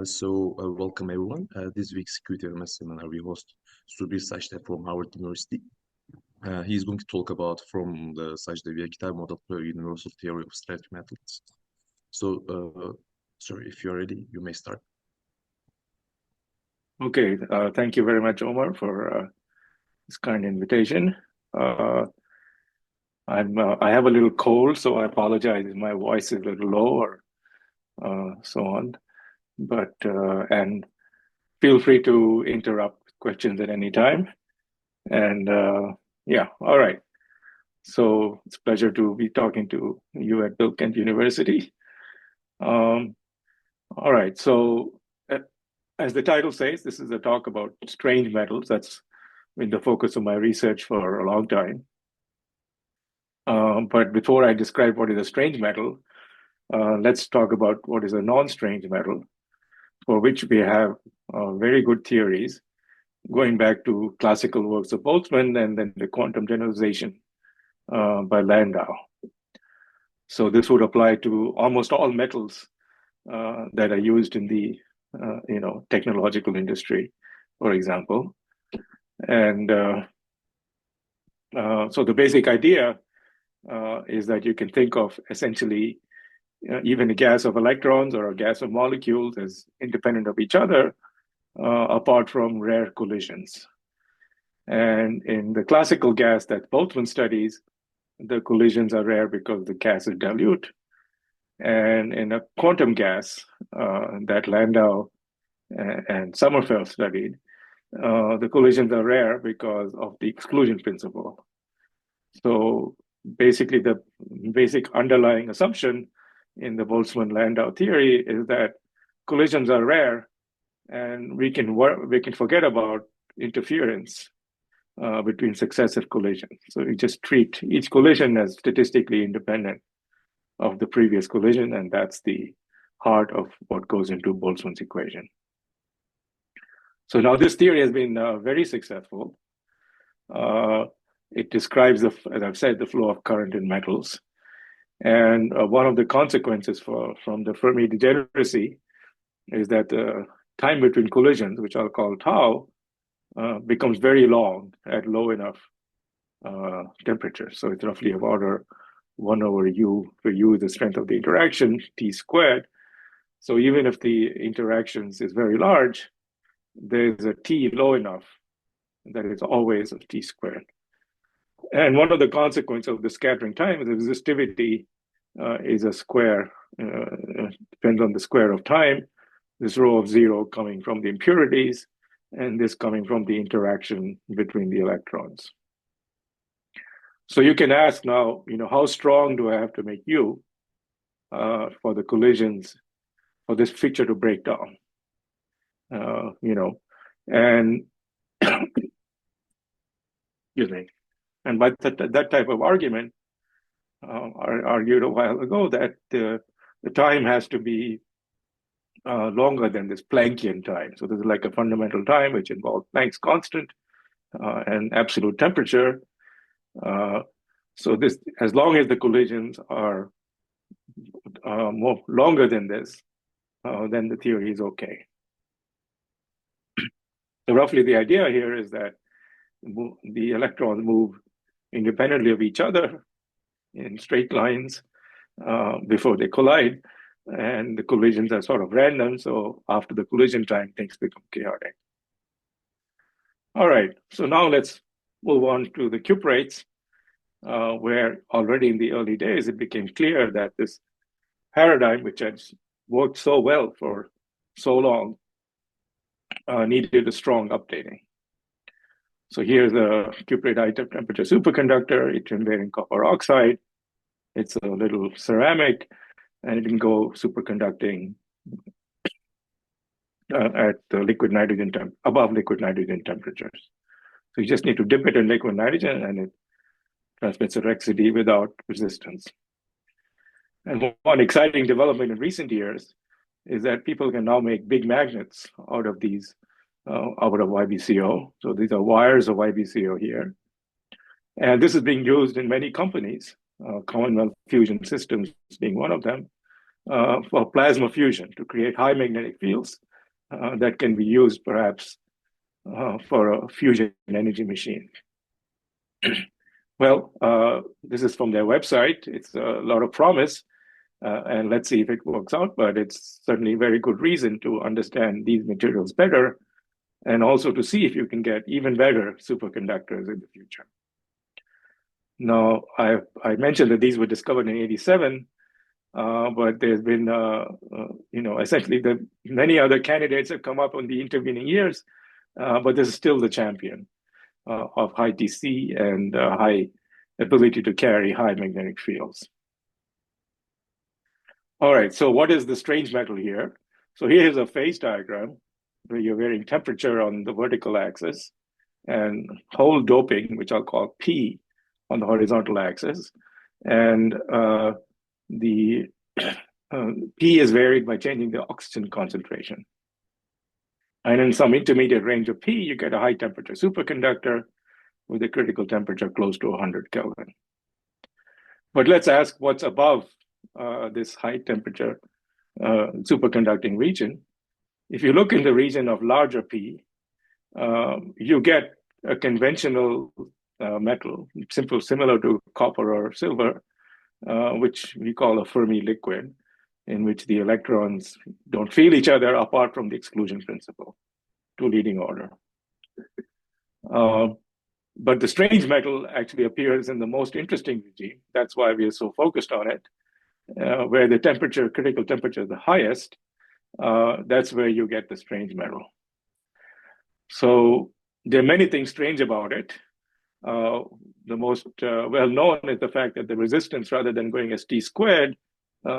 Welcome everyone. This week's QTMS seminar, we host Subir Sachdev from Harvard University. He's going to talk about from the Sachdev-Ye-Kitaev model to a universal theory of straight methods. Sorry, if you're ready, you may start. Okay, thank you very much, Omar, for this kind invitation. I have a little cold, so I apologize if my voice is a little low or so on. But and feel free to interrupt questions at any time. And yeah, all right. So it's a pleasure to be talking to you at Bill Kent University. All right, so as the title says, this is a talk about strange metals. That's been the focus of my research for a long time. But before I describe what is a strange metal, let's talk about what is a non-strange metal, for which we have very good theories, going back to classical works of Boltzmann and then the quantum generalization by Landau. So this would apply to almost all metals that are used in the technological industry, for example. And so the basic idea is that you can think of essentially even a gas of electrons or a gas of molecules as independent of each other, apart from rare collisions. And in the classical gas that Boltzmann studies, the collisions are rare because the gas is dilute. And in a quantum gas that Landau and Sommerfeld studied, the collisions are rare because of the exclusion principle. So basically, the basic underlying assumption in the Boltzmann-Landau theory is that collisions are rare, and we can forget about interference between successive collisions. So we just treat each collision as statistically independent of the previous collision, and that's the heart of what goes into Boltzmann's equation. So now this theory has been very successful. It describes, as I've said, the flow of current in metals. And one of the consequences from the Fermi degeneracy is that the time between collisions, which I'll call tau, becomes very long at low enough temperature. So it's roughly of order 1 over u, where u is the strength of the interaction, t squared. So even if the interactions is very large, there's a t low enough that it's always of t squared. And one of the consequences of the scattering time is the resistivity is a square, depends on the square of time, this rho of 0 coming from the impurities, and this coming from the interaction between the electrons. So you can ask now, how strong do I have to make U for the collisions, for this feature to break down? And excuse me. And by that type of argument, I argued a while ago that the time has to be longer than this Planckian time. So there's like a fundamental time which involves Planck's constant and absolute temperature. So this, as long as the collisions are more longer than this, then the theory is okay. So roughly the idea here is that the electrons move independently of each other in straight lines before they collide, and the collisions are sort of random. So after the collision time, things become chaotic. All right, so now let's move on to the cuprates, where already in the early days, it became clear that this paradigm, which had worked so well for so long, needed a strong updating. So here's a cuprate high temperature superconductor, yttrium-bearing copper oxide. It's a little ceramic, and it can go superconducting at the liquid nitrogen above liquid nitrogen temperatures. So you just need to dip it in liquid nitrogen, and it transmits electricity without resistance. And one exciting development in recent years is that people can now make big magnets out of these, out of YBCO. So these are wires of YBCO here. And this is being used in many companies, Commonwealth Fusion Systems being one of them, for plasma fusion to create high magnetic fields that can be used perhaps for a fusion energy machine. Well, this is from their website. It's a lot of promise, and let's see if it works out, but it's certainly very good reason to understand these materials better, and also to see if you can get even better superconductors in the future. Now, I mentioned that these were discovered in '87, but there's been, essentially many other candidates have come up in the intervening years, but this is still the champion of high DC and high ability to carry high magnetic fields. All right, so what is the strange metal here? So here's a phase diagram where you're varying temperature on the vertical axis and hole doping, which I'll call P, on the horizontal axis. And the P is varied by changing the oxygen concentration. And in some intermediate range of P, you get a high temperature superconductor with a critical temperature close to 100 Kelvin. But let's ask what's above this high temperature superconducting region. If you look in the region of larger P, you get a conventional metal, similar to copper or silver, which we call a Fermi liquid, in which the electrons don't feel each other apart from the exclusion principle, to leading order. But the strange metal actually appears in the most interesting regime. That's why we are so focused on it, where the critical temperature is the highest. That's where you get the strange metal. So there are many things strange about it. The most well-known is the fact that the resistance, rather than going as T squared,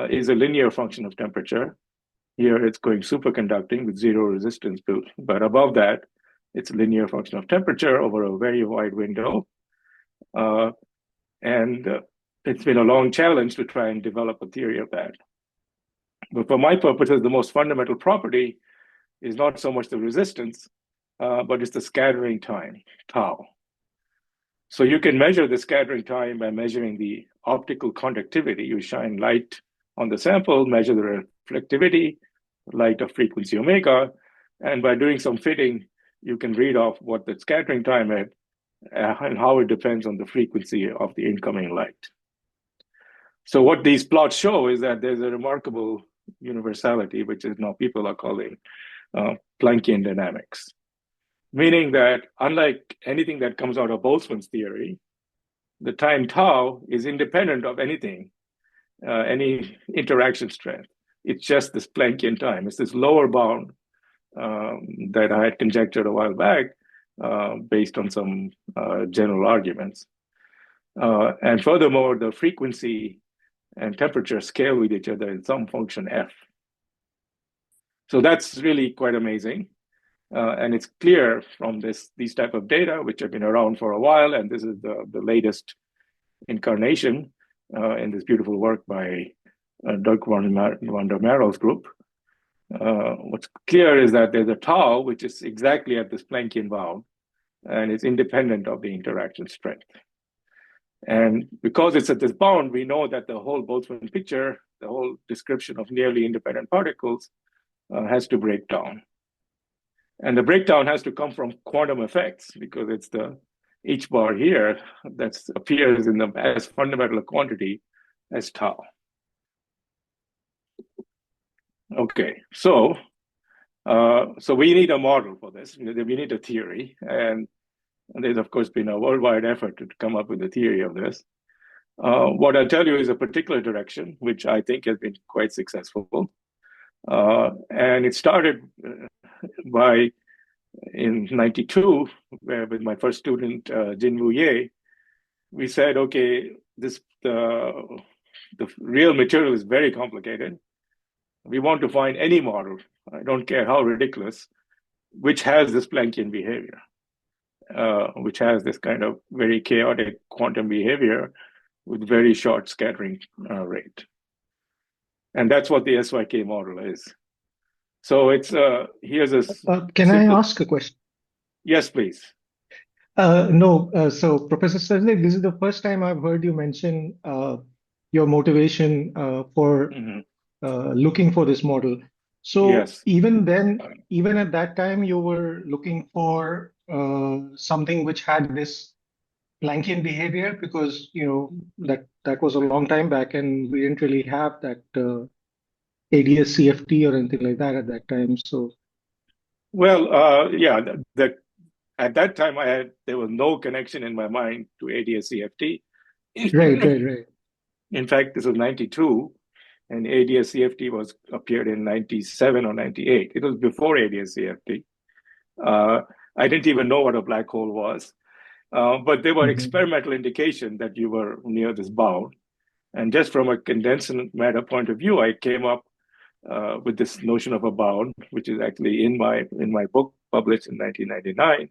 is a linear function of temperature. Here it's going superconducting with zero resistance built, but above that, it's a linear function of temperature over a very wide window. And it's been a long challenge to try and develop a theory of that. But for my purposes, the most fundamental property is not so much the resistance, but it's the scattering time, tau. So you can measure the scattering time by measuring the optical conductivity. You shine light on the sample, measure the reflectivity, light of frequency omega, and by doing some fitting, you can read off what the scattering time is and how it depends on the frequency of the incoming light. So what these plots show is that there's a remarkable universality, which is now people are calling Planckian dynamics, meaning that unlike anything that comes out of Boltzmann's theory, the time tau is independent of anything, any interaction strength. It's just this Planckian time. It's this lower bound that I had conjectured a while back based on some general arguments. And furthermore, the frequency and temperature scale with each other in some function f. So that's really quite amazing. And it's clear from these type of data, which have been around for a while, and this is the latest incarnation in this beautiful work by Dirk van der Merel's group. What's clear is that there's a tau, which is exactly at this Planckian bound, and it's independent of the interaction strength. And because it's at this bound, we know that the whole Boltzmann picture, the whole description of nearly independent particles has to break down. And the breakdown has to come from quantum effects, because it's the H bar here that appears in as fundamental a quantity as tau. Okay, so we need a model for this. We need a theory, and there's of course been a worldwide effort to come up with a theory of this. What I'll tell you is a particular direction, which I think has been quite successful. And it started in '92, where with my first student, Jinwoo Ye, we said, okay, the real material is very complicated. We want to find any model, I don't care how ridiculous, which has this Planckian behavior, which has this kind of very chaotic quantum behavior with very short scattering rate. And that's what the SYK model is. So it's here's a. Can I ask a question? Yes, please. No. So Professor Sachdev, this is the first time I've heard you mention your motivation for looking for this model. So Yes. even then, even at that time, you were looking for something which had this Planckian behavior because that was a long time back, and we didn't really have that ADS-CFT or anything like that at that time. So Well, yeah, at that time there was no connection in my mind to ADS-CFT. right, right, right. In fact, this was 92, and ADS-CFT appeared in 97 or 98. It was before ADS-CFT. I didn't even know what a black hole was, but there were experimental indications that you were near this bound. And just from a condensed matter point of view, I came up with this notion of a bound, which is actually in my book published in 1999.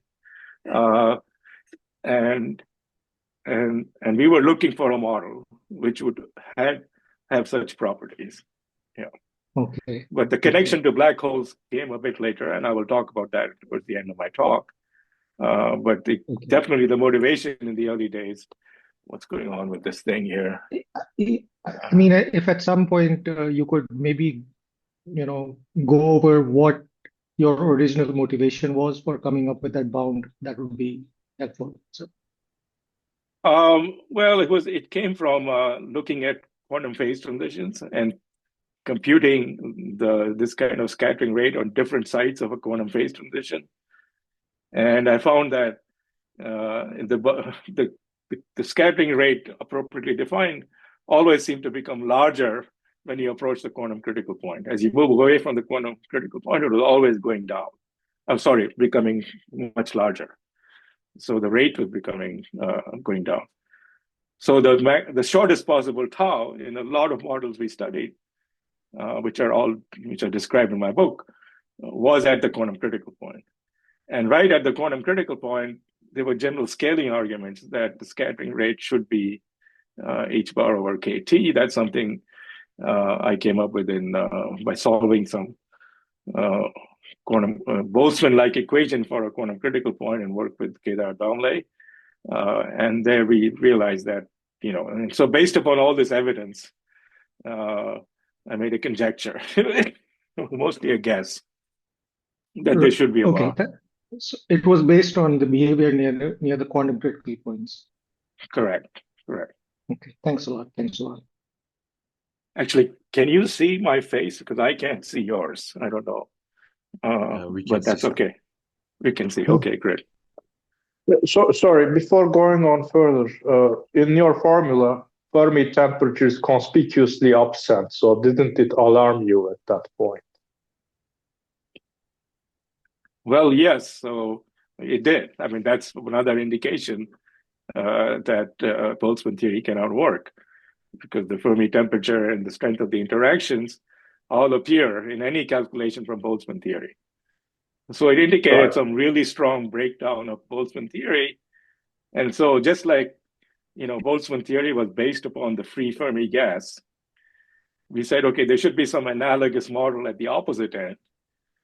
And we were looking for a model which would have such properties. Yeah. Okay. But the connection to black holes came a bit later, and I will talk about that towards the end of my talk. But definitely the motivation in the early days, what's going on with this thing here? I mean, if at some point you could maybe, go over what your original motivation was for coming up with that bound, that would be helpful. So, well, it came from looking at quantum phase transitions and computing this kind of scattering rate on different sides of a quantum phase transition. And I found that the scattering rate appropriately defined always seemed to become larger when you approach the quantum critical point. As you move away from the quantum critical point, it was always going down. I'm sorry, becoming much larger. So the rate was becoming going down. So the shortest possible tau in a lot of models we studied, which are described in my book, was at the quantum critical point. And right at the quantum critical point, there were general scaling arguments that the scattering rate should be h bar over kt. That's something I came up with by solving some quantum Boltzmann-like equation for a quantum critical point and worked with Kedar Damle. And there we realized that, and so based upon all this evidence, I made a conjecture, mostly a guess, that there should be a bound. So it was based on the behavior near the quantum critical points. Correct. Okay, thanks a lot. Actually, can you see my face? Because I can't see yours. I don't know. But that's okay. We can see. Okay, great. So sorry, before going on further, in your formula, Fermi temperature is conspicuously absent. So didn't it alarm you at that point? Well, yes. So it did. I mean, that's another indication that Boltzmann theory cannot work, because the Fermi temperature and the strength of the interactions all appear in any calculation from Boltzmann theory. So it indicated some really strong breakdown of Boltzmann theory. And so just like, Boltzmann theory was based upon the free Fermi gas, we said, okay, there should be some analogous model at the opposite end,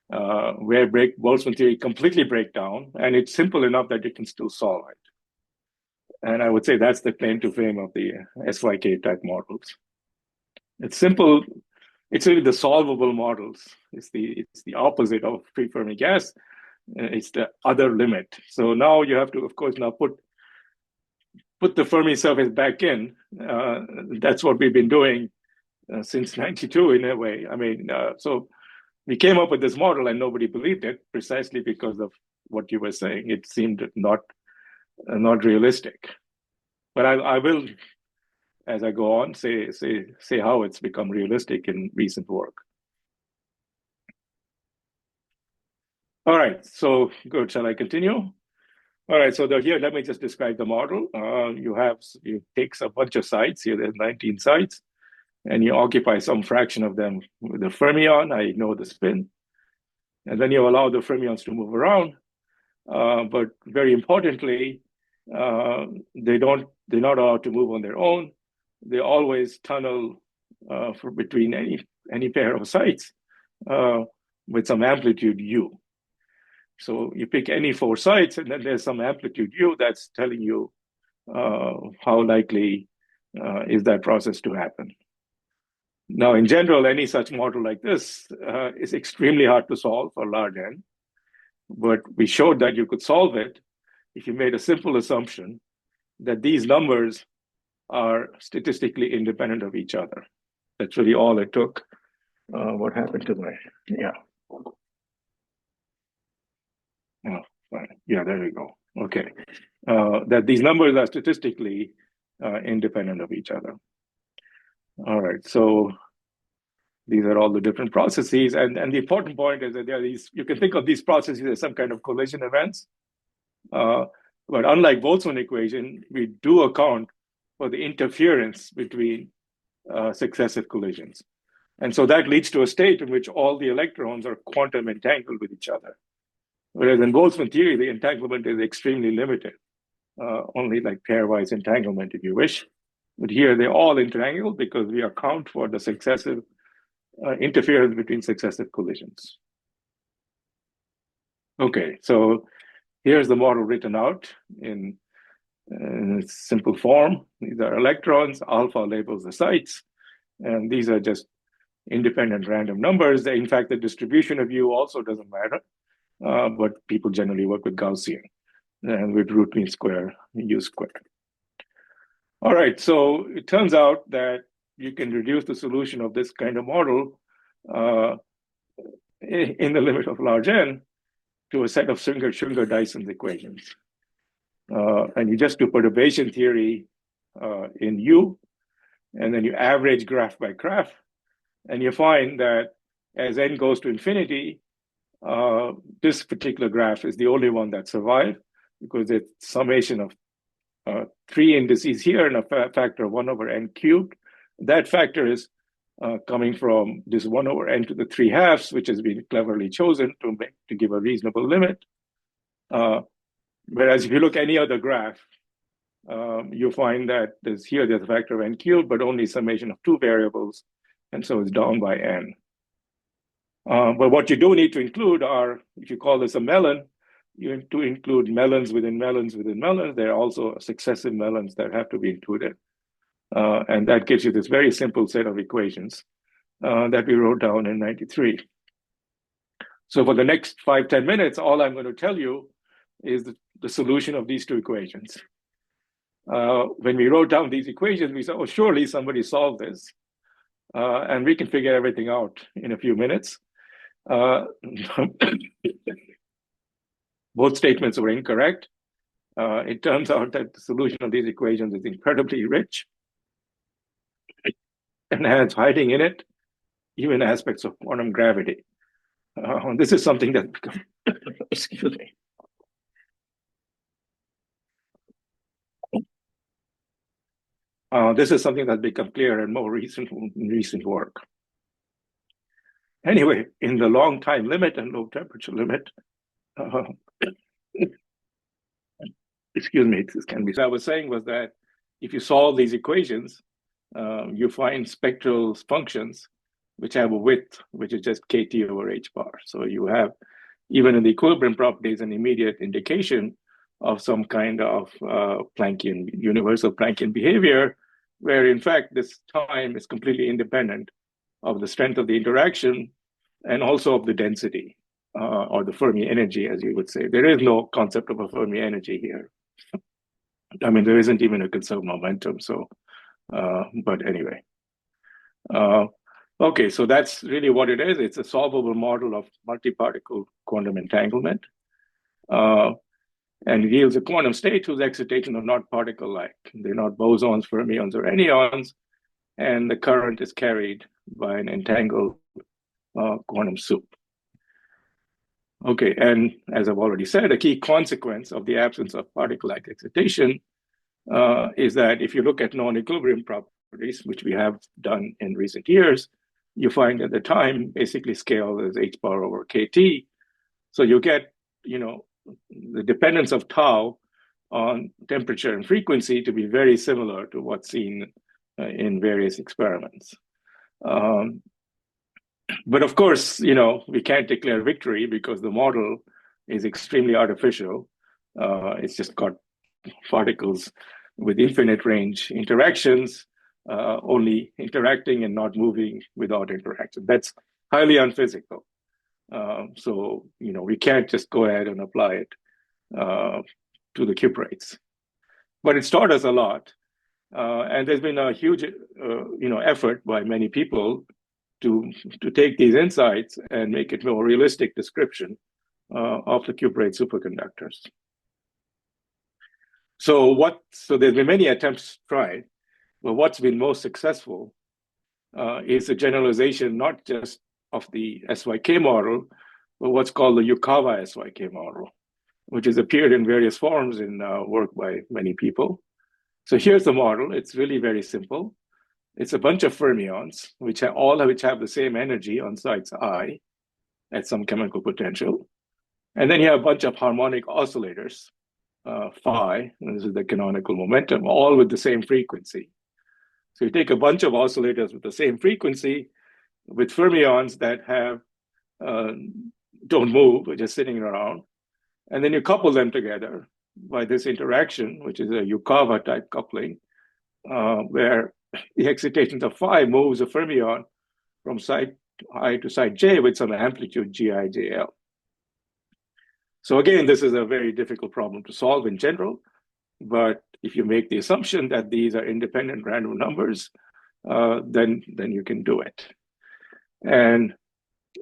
where Boltzmann theory completely break down, and it's simple enough that you can still solve it. And I would say that's the claim to fame of the SYK type models. It's simple. It's really the solvable models. It's the opposite of free Fermi gas. It's the other limit. So now you have to, of course, now put the Fermi surface back in. That's what we've been doing since 92 in a way. I mean, so we came up with this model and nobody believed it precisely because of what you were saying. It seemed not realistic. But I will, as I go on, say how it's become realistic in recent work. All right, so good. Shall I continue? All right, so here, let me just describe the model. You take a bunch of sites here. There's 19 sites, and you occupy some fraction of them with the fermion. I ignore the spin, and then you allow the fermions to move around. But very importantly, they're not allowed to move on their own. They always tunnel between any pair of sites with some amplitude u. So you pick any 4 sites, and then there's some amplitude u that's telling you how likely is that process to happen. Now, in general, any such model like this is extremely hard to solve for large n, but we showed that you could solve it if you made a simple assumption that these numbers are statistically independent of each other. That's really all it took. What happened to my, yeah. Oh, fine. Yeah, there we go. Okay. That these numbers are statistically independent of each other. All right, so these are all the different processes. And the important point is that there are these, you can think of these processes as some kind of collision events. But unlike Boltzmann equation, we do account for the interference between successive collisions. And so that leads to a state in which all the electrons are quantum entangled with each other. Whereas in Boltzmann theory, the entanglement is extremely limited, only like pairwise entanglement if you wish. But here they're all entangled because we account for the successive interference between successive collisions. Okay, so here's the model written out in simple form. These are electrons, alpha labels the sites, and these are just independent random numbers. In fact, the distribution of U also doesn't matter, but people generally work with Gaussian and with root mean square, U squared. All right, so it turns out that you can reduce the solution of this kind of model in the limit of large n to a set of Schwinger-Dyson's equations. And you just do perturbation theory in U, and then you average graph by graph, and you find that as n goes to infinity, this particular graph is the only one that survived because it's summation of 3 indices here and a factor of 1 over n cubed. That factor is coming from this 1 over n to the 3/2, which has been cleverly chosen to give a reasonable limit. Whereas if you look any other graph, you find that there's a factor of n cubed, but only summation of 2 variables, and so it's down by n. But what you do need to include are, if you call this a melon, you have to include melons within melons within melons. There are also successive melons that have to be included. And that gives you this very simple set of equations that we wrote down in 93. So for the next 5-10 minutes, all I'm going to tell you is the solution of these two equations. When we wrote down these equations, we said, oh, surely somebody solved this. And we can figure everything out in a few minutes. Both statements were incorrect. It turns out that the solution of these equations is incredibly rich and has hiding in it even aspects of quantum gravity. This is something that excuse me. This is something that's become clear in more recent work. Anyway, in the long time limit and low temperature limit, excuse me, this can be. What I was saying was that if you solve these equations, you find spectral functions which have a width which is just kT over h bar. So you have, even in the equilibrium properties, an immediate indication of some kind of Planckian, universal Planckian behavior, where in fact this time is completely independent of the strength of the interaction and also of the density or the Fermi energy, as you would say. There is no concept of a Fermi energy here. I mean, there isn't even a conserved momentum. So, but anyway. Okay, so that's really what it is. It's a solvable model of multi-particle quantum entanglement. And it yields a quantum state whose excitations are not particle-like. They're not bosons, fermions, or anyons. And the current is carried by an entangled quantum soup. Okay, and as I've already said, a key consequence of the absence of particle-like excitation is that if you look at non-equilibrium properties, which we have done in recent years, you find that the time basically scale is h bar over kT. So you get, the dependence of tau on temperature and frequency to be very similar to what's seen in various experiments. But of course, we can't declare victory because the model is extremely artificial. It's just got particles with infinite range interactions only interacting and not moving without interaction. That's highly unphysical. So, we can't just go ahead and apply it to the cuprates. But it's taught us a lot. And there's been a huge, effort by many people to take these insights and make it more realistic description of the cuprate superconductors. So there's been many attempts tried, but what's been most successful is a generalization not just of the SYK model, but what's called the Yukawa SYK model, which has appeared in various forms in work by many people. So here's the model. It's really very simple. It's a bunch of fermions, which have the same energy on sites I at some chemical potential. And then you have a bunch of harmonic oscillators, phi, and this is the canonical momentum, all with the same frequency. So you take a bunch of oscillators with the same frequency, with fermions that don't move, are just sitting around, and then you couple them together by this interaction, which is a Yukawa type coupling, where the excitations of phi moves a fermion from site I to site j with some amplitude GIJL. So again, this is a very difficult problem to solve in general, but if you make the assumption that these are independent random numbers, then you can do it. And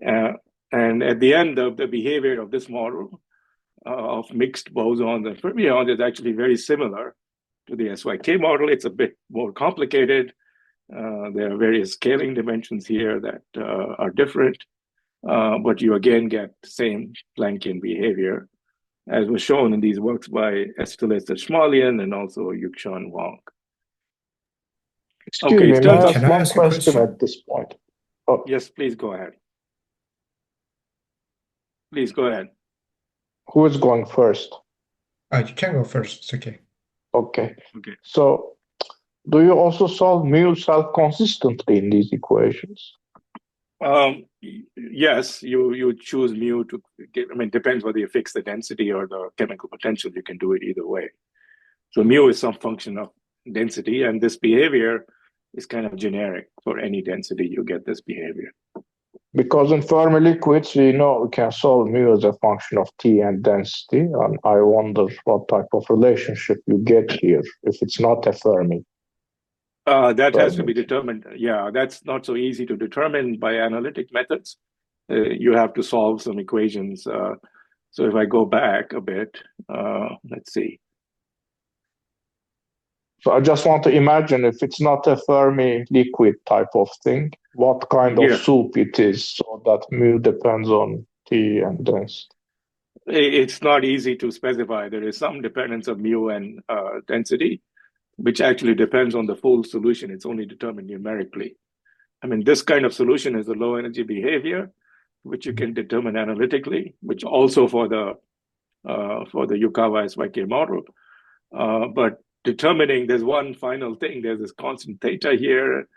at the end of the behavior of this model of mixed bosons and fermions is actually very similar to the SYK model. It's a bit more complicated. There are various scaling dimensions here that are different, but you again get the same Planckian behavior, as was shown in these works by Estelez-Schmalian and also Yukshan Wang. Excuse me, may I ask one question at this point? Oh. Yes, please go ahead. Please go ahead. Who is going first? You can go first. It's okay. Okay. So, do you also solve mu self-consistently in these equations? Yes, you choose mu to get, depends whether you fix the density or the chemical potential. You can do it either way. So mu is some function of density, and this behavior is kind of generic. For any density, you get this behavior. Because in Fermi liquids, we know we can solve mu as a function of T and density, and I wonder what type of relationship you get here if it's not a Fermi. That has to be determined. Yeah, that's not so easy to determine by analytic methods. You have to solve some equations. So if I go back a bit, let's see. So I just want to imagine if it's not a Fermi liquid type of thing, what kind of soup it is, so that mu depends on T and density. It's not easy to specify. There is some dependence of mu and density, which actually depends on the full solution. It's only determined numerically. This kind of solution is a low energy behavior, which you can determine analytically, which also for the Yukawa SYK model. But determining, there's one final thing. There's this constant theta here,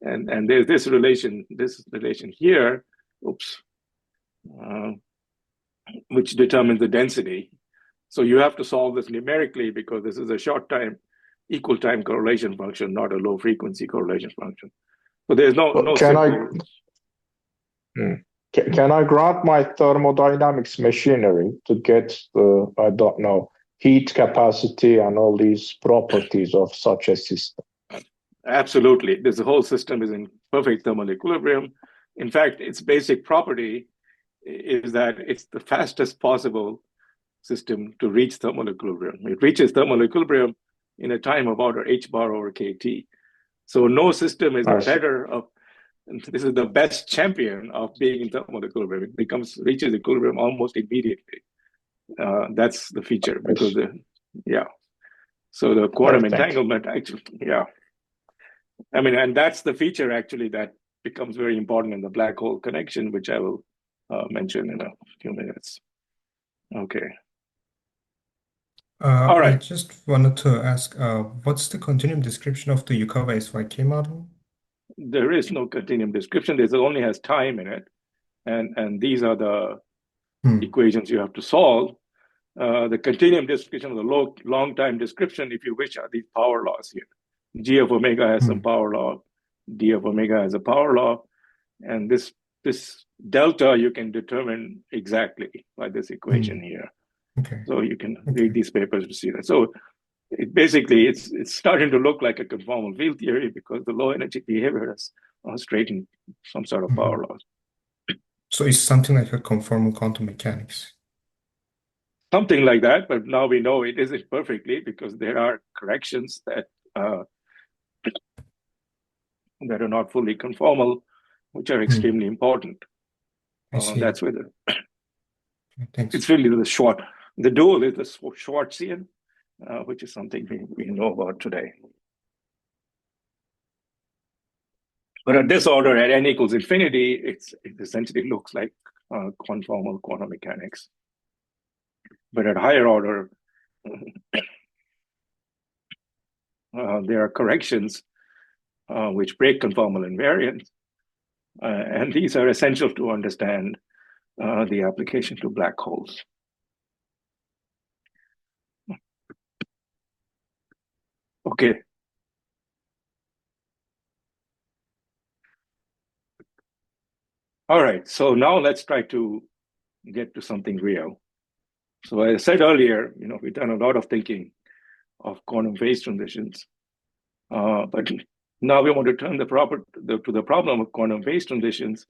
and there's this relation here, which determines the density. So you have to solve this numerically because this is a short time, equal time correlation function, not a low frequency correlation function. So there's no Can I grant my thermodynamics machinery to get the, I don't know, heat capacity and all these properties of such a system? Absolutely. This whole system is in perfect thermal equilibrium. In fact, its basic property is that it's the fastest possible system to reach thermal equilibrium. It reaches thermal equilibrium in a time of order h bar over kT. So no system is this is the best champion of being in thermal equilibrium. It reaches equilibrium almost immediately. That's the feature because so the quantum entanglement actually, and that's the feature actually that becomes very important in the black hole connection, which I will mention in a few minutes. Okay. All right. I just wanted to ask, what's the continuum description of the Yukawa SYK model? There is no continuum description. It only has time in it. And these are the equations you have to solve. The continuum description of the long time description, if you wish, are these power laws here. G of omega has some power law, D of omega has a power law, and this delta you can determine exactly by this equation here. Okay. So you can read these papers to see that. So it's starting to look like a conformal field theory because the low energy behavior has straightened some sort of power laws. So it's something like a conformal quantum mechanics. Something like that, but now we know it isn't perfectly because there are corrections that are not fully conformal, which are extremely important. I see. That's where Thanks. it's really the dual is the Schwarzian, which is something we know about today. But at this order, at n equals infinity, it essentially looks like conformal quantum mechanics. But at higher order, there are corrections which break conformal invariance. And these are essential to understand the application to black holes. Okay. All right, so now let's try to get to something real. So as I said earlier, we've done a lot of thinking of quantum phase transitions, but now we want to turn to the problem of quantum phase transitions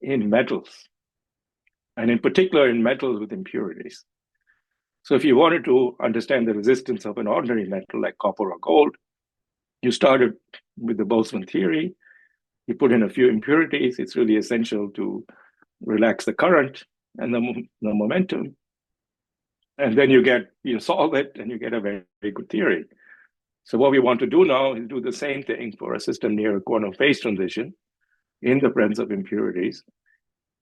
in metals, and in particular in metals with impurities. So if you wanted to understand the resistance of an ordinary metal like copper or gold, you started with the Boltzmann theory. You put in a few impurities. It's really essential to relax the current and the momentum. And then you solve it and you get a very, very good theory. So what we want to do now is do the same thing for a system near a quantum phase transition in the presence of impurities.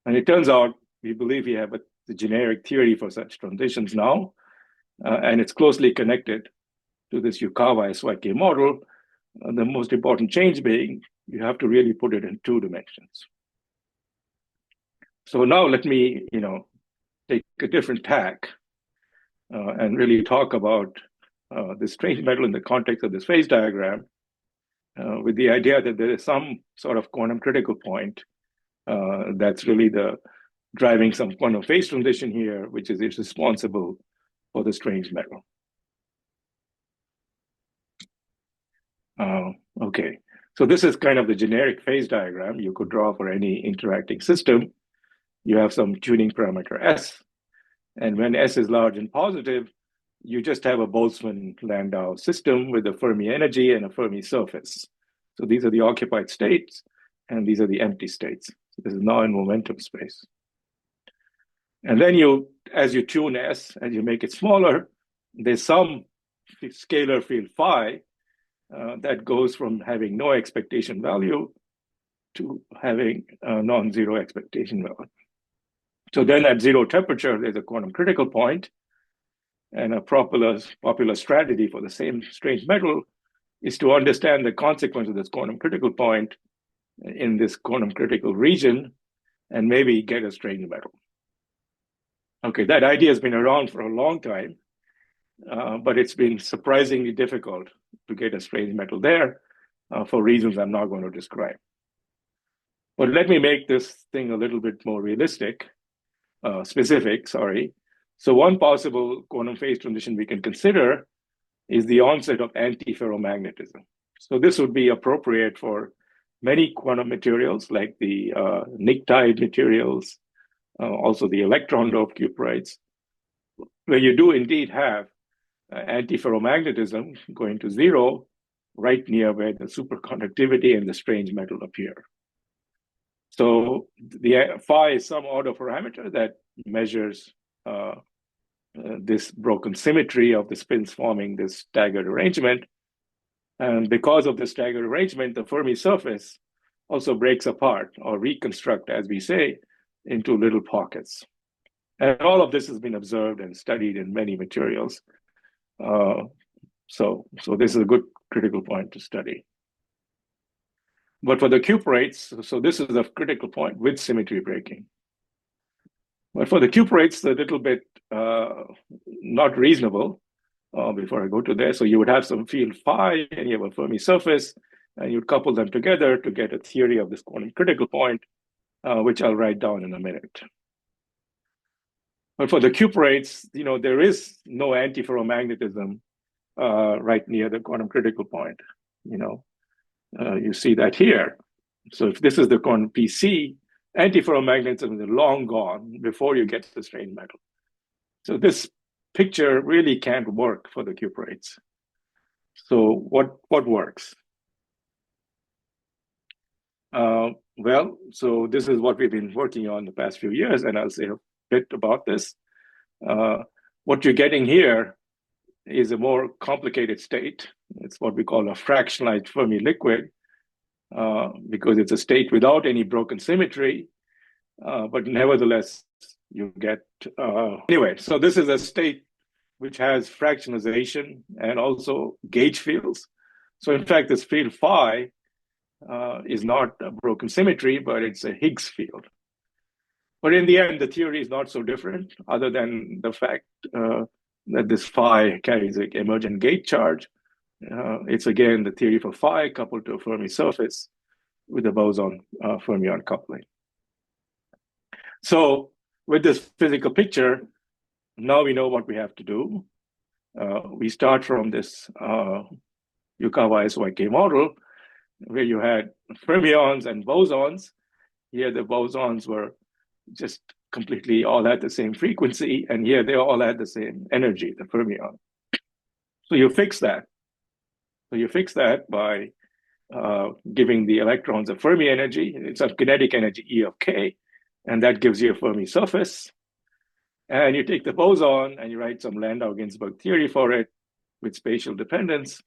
And it turns out we believe we have the generic theory for such transitions now, and it's closely connected to this Yukawa-SYK model. The most important change being you have to really put it in 2 dimensions. So now let me, take a different tack and really talk about this strange metal in the context of this phase diagram, with the idea that there is some sort of quantum critical point that's really driving some quantum phase transition here, which is responsible for the strange metal. Okay, so this is kind of the generic phase diagram you could draw for any interacting system. You have some tuning parameter S, and when S is large and positive, you just have a Boltzmann-Landau system with a Fermi energy and a Fermi surface. So these are the occupied states, and these are the empty states. So this is now in momentum space. And then as you tune S, as you make it smaller, there's some scalar field phi that goes from having no expectation value to having a non-zero expectation value. So then at 0 temperature, there's a quantum critical point, and a popular strategy for the same strange metal is to understand the consequence of this quantum critical point in this quantum critical region and maybe get a strange metal. Okay, that idea has been around for a long time, but it's been surprisingly difficult to get a strange metal there for reasons I'm not going to describe. But let me make this thing a little bit more specific. So one possible quantum phase transition we can consider is the onset of antiferromagnetism. So this would be appropriate for many quantum materials like the pnictide materials, also the electron doped cuprites, where you do indeed have antiferromagnetism going to 0 right near where the superconductivity and the strange metal appear. So the phi is some order parameter that measures this broken symmetry of the spins forming this staggered arrangement. And because of this staggered arrangement, the Fermi surface also breaks apart or reconstruct, as we say, into little pockets. And all of this has been observed and studied in many materials. So this is a good critical point to study. But for the cuprates, so this is a critical point with symmetry breaking. But for the cuprates, a little bit not reasonable before I go to there. So you would have some field phi, and you have a Fermi surface, and you'd couple them together to get a theory of this quantum critical point, which I'll write down in a minute. But for the cuprates, there is no antiferromagnetism right near the quantum critical point. You see that here. So if this is the quantum PC, antiferromagnetism is long gone before you get to the strange metal. So this picture really can't work for the cuprates. So what works? Well, so this is what we've been working on the past few years, and I'll say a bit about this. What you're getting here is a more complicated state. It's what we call a fractionalized Fermi liquid, because it's a state without any broken symmetry, but nevertheless, you get, anyway, so this is a state which has fractionalization and also gauge fields. So in fact, this field phi is not a broken symmetry, but it's a Higgs field. But in the end, the theory is not so different, other than the fact that this phi carries an emergent gauge charge. It's again the theory for phi coupled to a Fermi surface with a boson fermion coupling. So with this physical picture, now we know what we have to do. We start from this Yukawa-Syk model, where you had fermions and bosons. Here the bosons were just completely all at the same frequency, and here they all had the same energy, the fermion. So you fix that. So you fix that by giving the electrons a Fermi energy. It's a kinetic energy E of k, and that gives you a Fermi surface. And you take the boson and you write some Landau-Ginzburg theory for it with spatial dependence,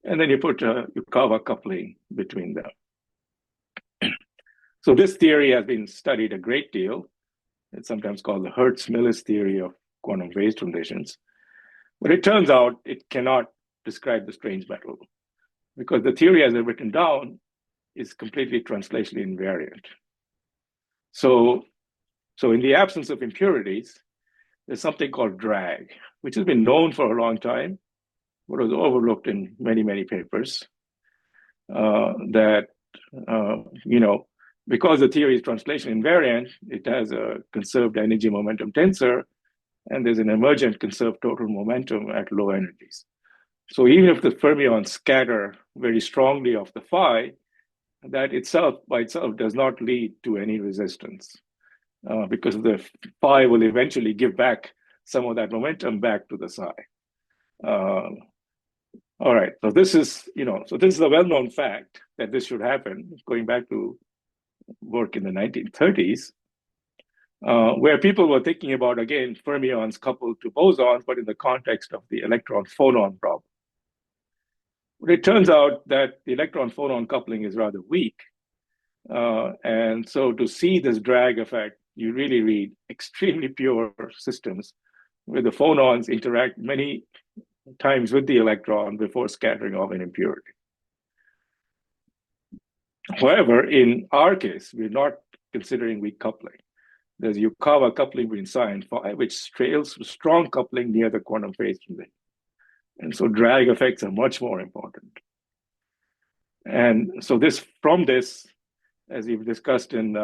and then you put a Yukawa coupling between them. So this theory has been studied a great deal. It's sometimes called the Hertz-Millis theory of quantum phase transitions. But it turns out it cannot describe the strange metal, because the theory as it's written down is completely translationally invariant. So in the absence of impurities, there's something called drag, which has been known for a long time, but was overlooked in many, many papers, that, because the theory is translation invariant, it has a conserved energy momentum tensor, and there's an emergent conserved total momentum at low energies. So even if the fermions scatter very strongly off the phi, that itself by itself does not lead to any resistance, because the phi will eventually give back some of that momentum back to the psi. All right, so this is, this is a well-known fact that this should happen, going back to work in the 1930s, where people were thinking about, again, fermions coupled to bosons, but in the context of the electron-phonon problem. But it turns out that the electron-phonon coupling is rather weak. And so to see this drag effect, you really need extremely pure systems where the phonons interact many times with the electron before scattering off an impurity. However, in our case, we're not considering weak coupling. There's Yukawa coupling between psi and phi, which trails strong coupling near the quantum phase transition. And so drag effects are much more important. And so from this, as we've discussed in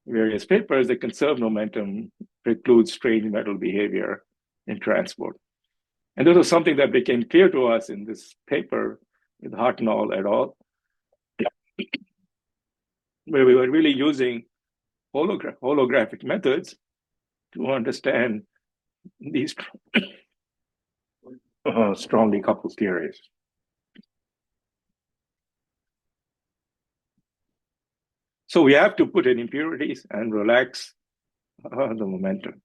various papers, the conserved momentum precludes strange metal behavior in transport. And this was something that became clear to us in this paper with Hartnell et al., where we were really using holographic methods to understand these strongly coupled theories. So we have to put in impurities and relax the momentum.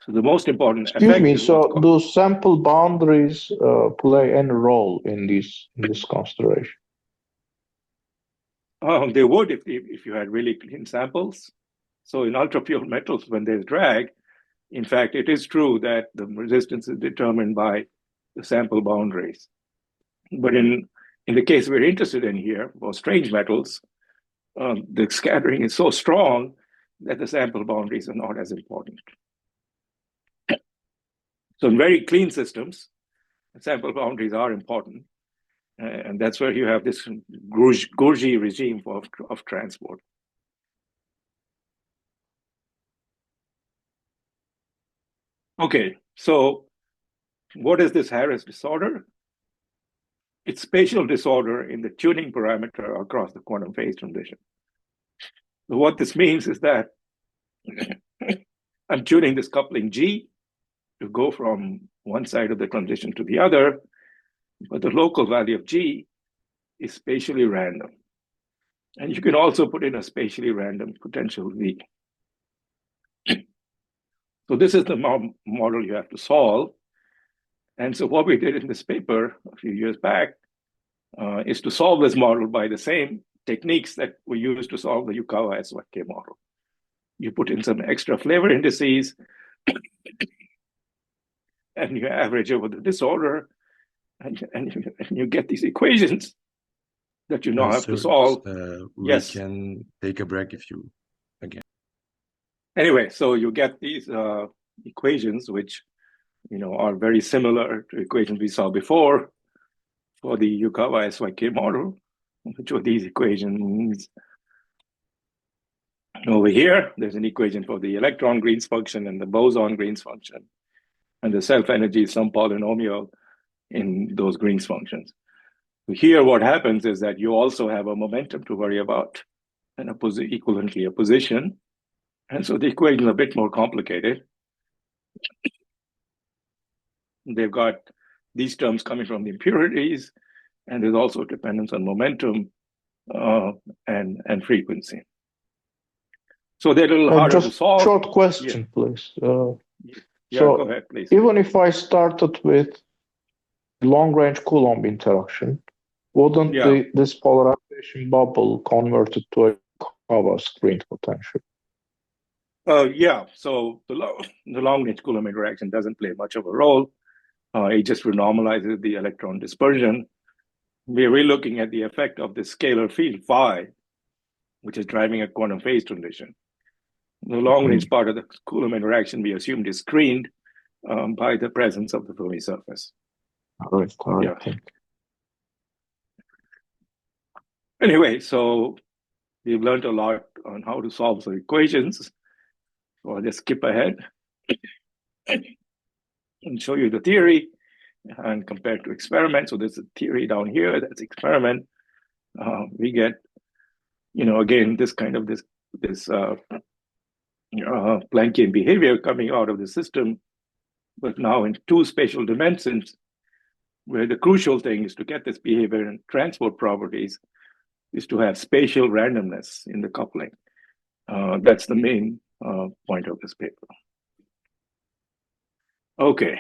So the most important Excuse me, is so do sample boundaries play any role in this consideration? They would if you had really clean samples. So in ultra pure metals, when there's drag, in fact, it is true that the resistance is determined by the sample boundaries. But in the case we're interested in here, for strange metals, the scattering is so strong that the sample boundaries are not as important. So in very clean systems, sample boundaries are important. And that's where you have this Gauge regime of transport. Okay, so what is this Harris disorder? It's spatial disorder in the tuning parameter across the quantum phase transition. So what this means is that I'm tuning this coupling G to go from one side of the transition to the other, but the local value of G is spatially random. And you can also put in a spatially random potential V. So this is the model you have to solve. And so what we did in this paper a few years back is to solve this model by the same techniques that we used to solve the Yukawa-SYK model. You put in some extra flavor indices, and you average over the disorder, and you get these equations that you now have to solve. We can take a break if you again. Anyway, so you get these equations, which are very similar to equations we saw before for the Yukawa-SYK model, which were these equations. Over here, there's an equation for the electron Green's function and the boson Green's function, and the self-energy is some polynomial in those Green's functions. Here, what happens is that you also have a momentum to worry about, and equivalently a position. And so the equation is a bit more complicated. They've got these terms coming from the impurities, and there's also dependence on momentum and frequency. So they're a little harder to solve. Short question, please. Yeah, go ahead, please. Even if I started with long-range Coulomb interaction, wouldn't this polarization bubble convert it to a Yukawa screen potential? Yeah, so the long-range Coulomb interaction doesn't play much of a role. It just renormalizes the electron dispersion. We're looking at the effect of the scalar field phi, which is driving a quantum phase transition. The long-range part of the Coulomb interaction we assumed is screened by the presence of the Fermi surface. All right. Yeah. Anyway, so we've learned a lot on how to solve the equations. So I'll just skip ahead and show you the theory and compare it to experiment. So there's a theory down here, that's experiment. We get, again, this kind of this Planckian behavior coming out of the system, but now in two spatial dimensions, where the crucial thing is to get this behavior and transport properties is to have spatial randomness in the coupling. That's the main point of this paper. Okay.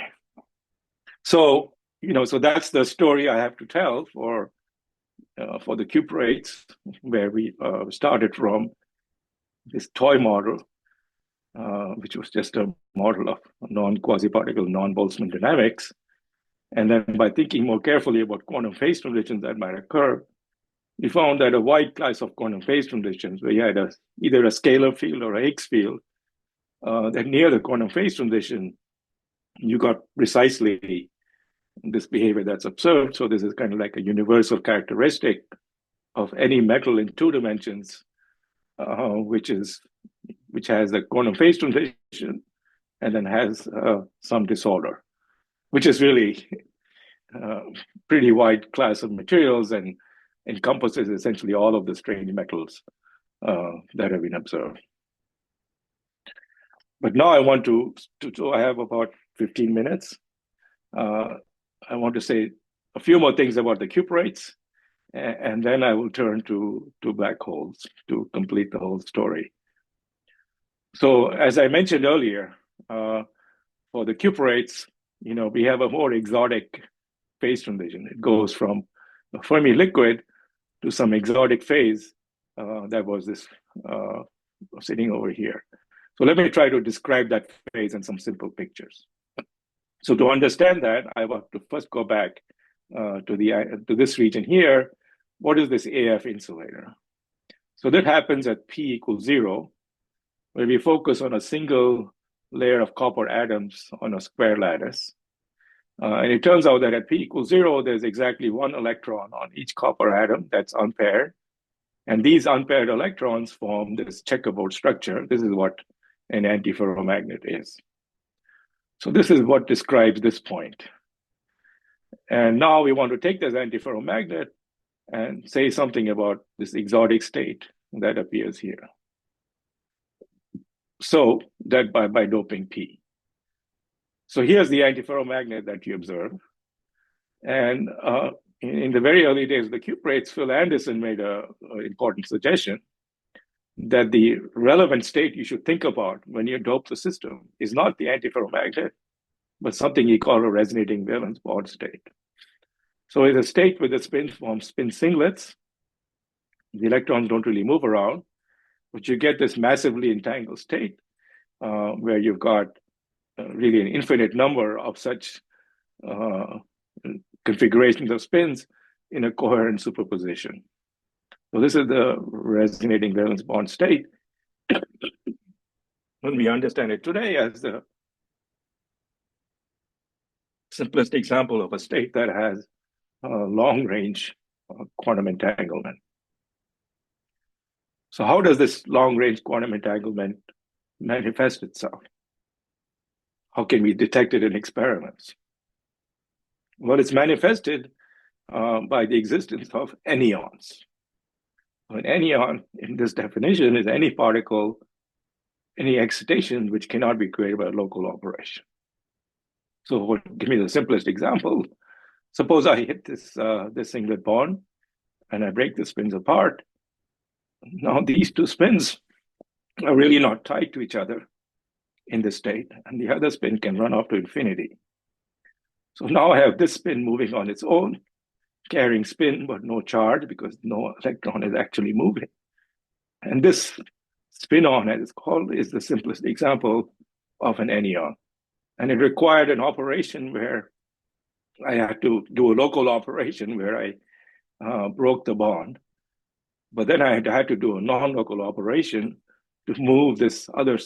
So, so that's the story I have to tell for the cuprates, where we started from this toy model, which was just a model of non-quasiparticle, non-Boltzmann dynamics. And then by thinking more carefully about quantum phase transitions that might occur, we found that a wide class of quantum phase transitions, where you had either a scalar field or a Higgs field, that near the quantum phase transition, you got precisely this behavior that's observed. So this is kind of like a universal characteristic of any metal in two dimensions, which has a quantum phase transition and then has some disorder, which is really pretty wide class of materials and encompasses essentially all of the strange metals that have been observed. But now I want so I have about 15 minutes. I want to say a few more things about the cuprates, and then I will turn to black holes to complete the whole story. So as I mentioned earlier, for the cuprates, we have a more exotic phase transition. It goes from a Fermi liquid to some exotic phase that was this sitting over here. So let me try to describe that phase in some simple pictures. So to understand that, I want to first go back to this region here. What is this AF insulator? So that happens at P equals 0, where we focus on a single layer of copper atoms on a square lattice. And it turns out that at p equals 0, there's exactly one electron on each copper atom that's unpaired. And these unpaired electrons form this checkerboard structure. This is what an antiferromagnet is. So this is what describes this point. And now we want to take this antiferromagnet and say something about this exotic state that appears here. So that by doping P. So here's the antiferromagnet that you observe. And in the very early days of the cuprates, Phil Anderson made an important suggestion that the relevant state you should think about when you dope the system is not the antiferromagnet, but something he called a resonating valence bond state. So it's a state where the spins form spin singlets. The electrons don't really move around, but you get this massively entangled state where you've got really an infinite number of such configurations of spins in a coherent superposition. So this is the resonating valence bond state. When we understand it today as the simplest example of a state that has long-range quantum entanglement. So how does this long-range quantum entanglement manifest itself? How can we detect it in experiments? Well, it's manifested by the existence of anyons. An anyon, in this definition, is any particle, any excitation which cannot be created by a local operation. So give me the simplest example. Suppose I hit this singlet bond and I break the spins apart. Now these two spins are really not tied to each other in this state, and the other spin can run off to infinity. So now I have this spin moving on its own, carrying spin but no charge because no electron is actually moving. And this spin-on, as it's called, is the simplest example of an anyon. And it required an operation where I had to do a local operation where I broke the bond. But then I had to do a non-local operation to move this other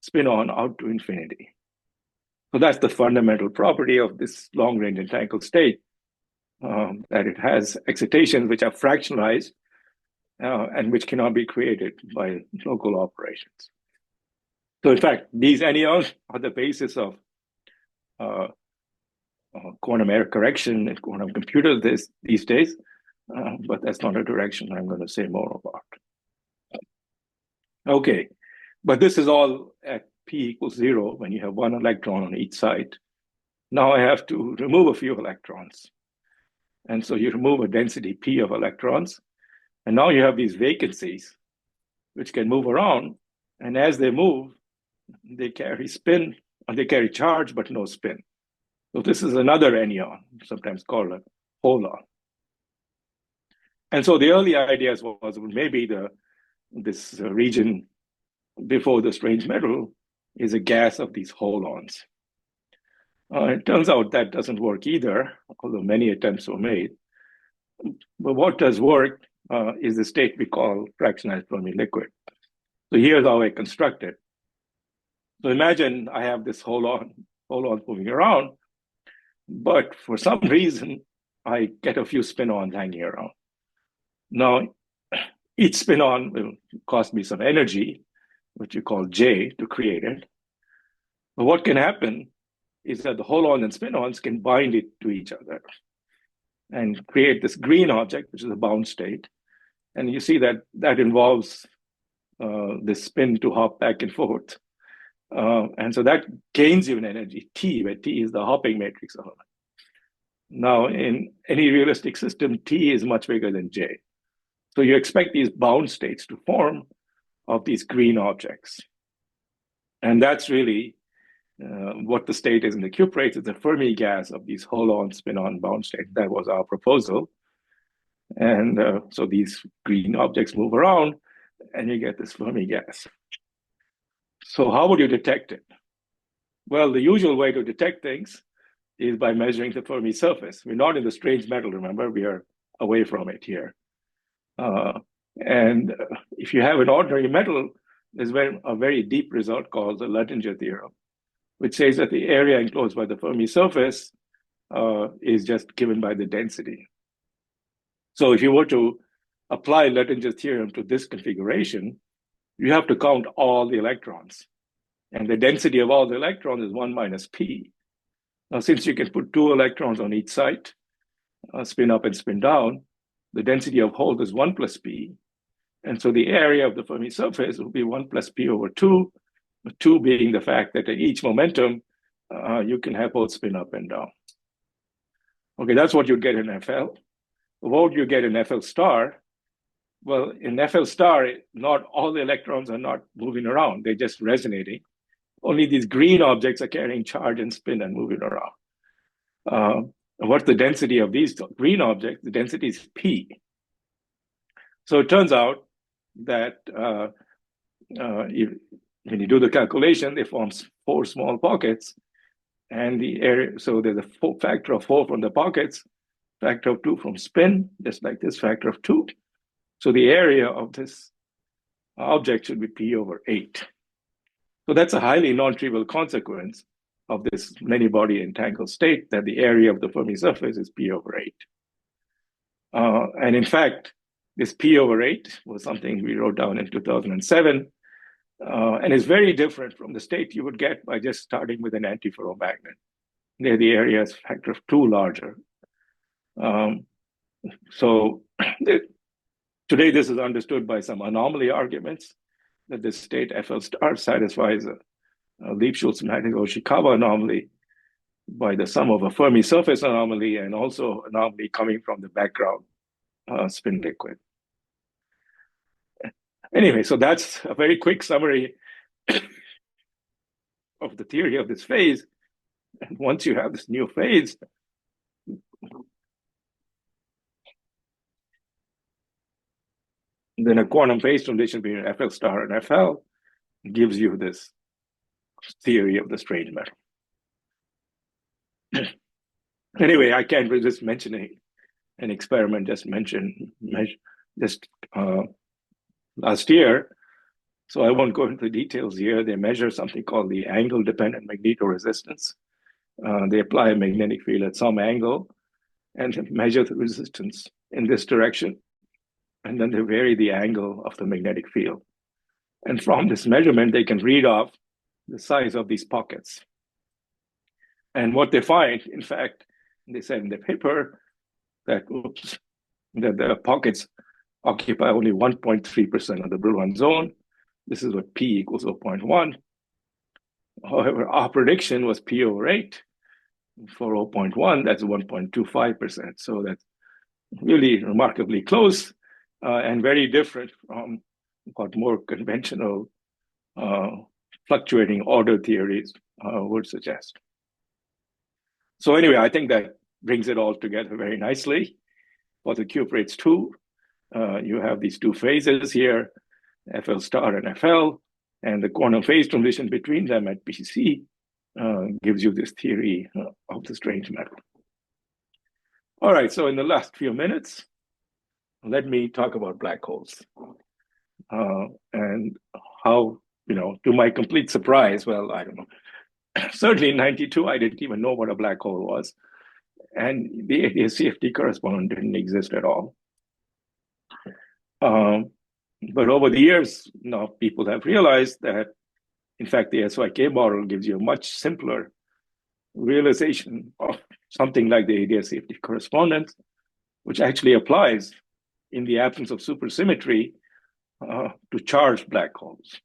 spin-on out to infinity. So that's the fundamental property of this long-range entangled state, that it has excitations which are fractionalized and which cannot be created by local operations. So in fact, these anyons are the basis of quantum error correction in quantum computers these days, but that's not a direction I'm going to say more about. Okay, but this is all at p equals 0 when you have one electron on each side. Now I have to remove a few electrons. And so you remove a density p of electrons, and now you have these vacancies which can move around, and as they move, they carry spin, or they carry charge, but no spin. So this is another anyon, sometimes called a holon. And so the early ideas was maybe this region before the strange metal is a gas of these holons. It turns out that doesn't work either, although many attempts were made. But what does work is the state we call fractionized Fermi liquid. So here's how I construct it. So imagine I have this holon moving around, but for some reason, I get a few spin-ons hanging around. Now, each spin-on will cost me some energy, which you call J, to create it. But what can happen is that the holon and spin-ons can bind it to each other and create this green object, which is a bound state. And you see that involves this spin to hop back and forth. And so that gains you an energy, T, where T is the hopping matrix element. Now, in any realistic system, T is much bigger than J. So you expect these bound states to form of these green objects. And that's really what the state is in the cuprates. It's a Fermi gas of these holon spin-on bound states. That was our proposal. And so these green objects move around, and you get this Fermi gas. So how would you detect it? Well, the usual way to detect things is by measuring the Fermi surface. We're not in the strange metal, remember? We are away from it here. And if you have an ordinary metal, there's a very deep result called the Luttinger theorem, which says that the area enclosed by the Fermi surface is just given by the density. So if you were to apply Luttinger's theorem to this configuration, you have to count all the electrons. And the density of all the electrons is 1 minus p. Now, since you can put 2 electrons on each side, spin up and spin down, the density of holes is 1 plus p. And so the area of the Fermi surface will be 1 plus p over 2, 2 being the fact that at each momentum, you can have both spin up and down. Okay, that's what you get in FL. What you get in FL star? Well, in FL star, not all the electrons are not moving around. They're just resonating. Only these green objects are carrying charge and spin and moving around. What's the density of these green objects? The density is P. So it turns out that when you do the calculation, they form 4 small pockets. And the area, so there's a factor of 4 from the pockets, factor of 2 from spin, just like this, factor of 2. So the area of this object should be P over 8. So that's a highly non-trivial consequence of this many-body entangled state, that the area of the Fermi surface is P over 8. And in fact, this P over 8 was something we wrote down in 2007, and is very different from the state you would get by just starting with an antiferromagnet. There, the area is a factor of 2 larger. So today, this is understood by some anomaly arguments, that this state FL star satisfies a Lipschitz-Magneto-Ishikawa anomaly by the sum of a Fermi surface anomaly and also anomaly coming from the background spin liquid. Anyway, so that's a very quick summary of the theory of this phase. And once you have this new phase, then a quantum phase transition between FL star and FL gives you this theory of the strange metal. Anyway, I can't resist mentioning an experiment just mentioned last year. So I won't go into the details here. They measure something called the angle-dependent magnetoresistance. They apply a magnetic field at some angle and measure the resistance in this direction. And then they vary the angle of the magnetic field. And from this measurement, they can read off the size of these pockets. And what they find, in fact, they said in the paper that the pockets occupy only 1.3% of the Brillouin zone. This is what P equals 0.1. However, our prediction was P over 8. For 0.1, that's 1.25%. So that's really remarkably close and very different from what more conventional fluctuating order theories would suggest. So anyway, I think that brings it all together very nicely. For the cuprates 2, you have these 2 phases here, FL star and FL, and the quantum phase transition between them at PC gives you this theory of the strange metal. All right, so in the last few minutes, let me talk about black holes. And how, to my complete surprise, well, I don't know, certainly in 92, I didn't even know what a black hole was. And the CFT correspondent didn't exist at all. But over the years, now people have realized that, in fact, the SYK model gives you a much simpler realization of something like the ADS-CFT correspondence, which actually applies in the absence of supersymmetry to charged black holes.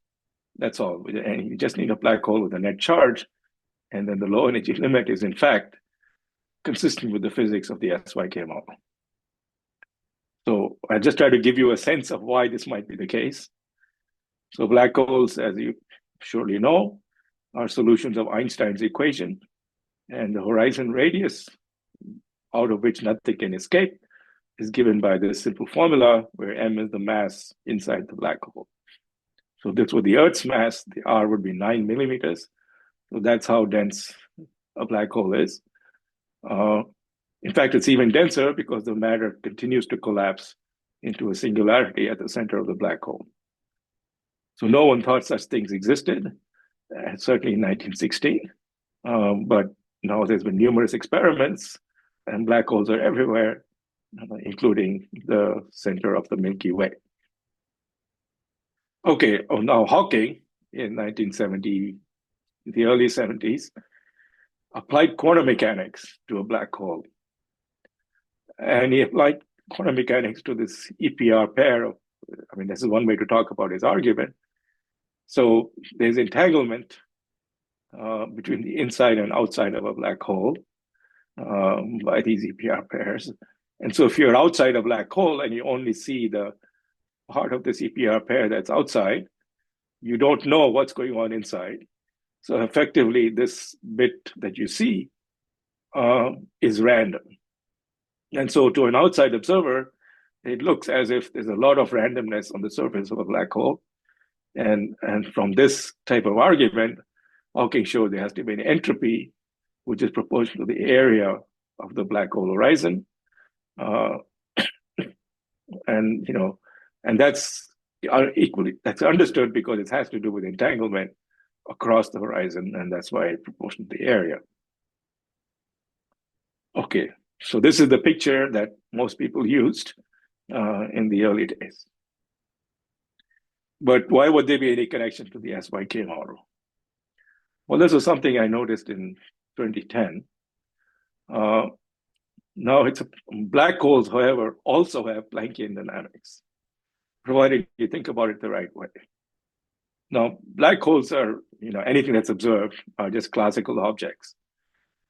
That's all. And you just need a black hole with a net charge, and then the low energy limit is, in fact, consistent with the physics of the SYK model. So I just try to give you a sense of why this might be the case. So black holes, as you surely know, are solutions of Einstein's equation, and the horizon radius, out of which nothing can escape, is given by this simple formula where m is the mass inside the black hole. So this would be the Earth's mass, the R would be 9 millimeters. So that's how dense a black hole is. In fact, it's even denser because the matter continues to collapse into a singularity at the center of the black hole. So no one thought such things existed, certainly in 1916. But now there's been numerous experiments, and black holes are everywhere, including the center of the Milky Way. Okay, now Hawking in 1970, the early 70s, applied quantum mechanics to a black hole. And he applied quantum mechanics to this EPR pair of, this is one way to talk about his argument. So there's entanglement between the inside and outside of a black hole by these EPR pairs. And so if you're outside a black hole and you only see the part of this EPR pair that's outside, you don't know what's going on inside. So effectively, this bit that you see is random. And so to an outside observer, it looks as if there's a lot of randomness on the surface of a black hole. And from this type of argument, Hawking showed there has to be an entropy, which is proportional to the area of the black hole horizon. And that's understood because it has to do with entanglement across the horizon, and that's why it's proportional to the area. Okay, so this is the picture that most people used in the early days. But why would there be any connection to the SYK model? Well, this was something I noticed in 2010. Now, black holes, however, also have Planckian dynamics, provided you think about it the right way. Now, black holes are, anything that's observed are just classical objects.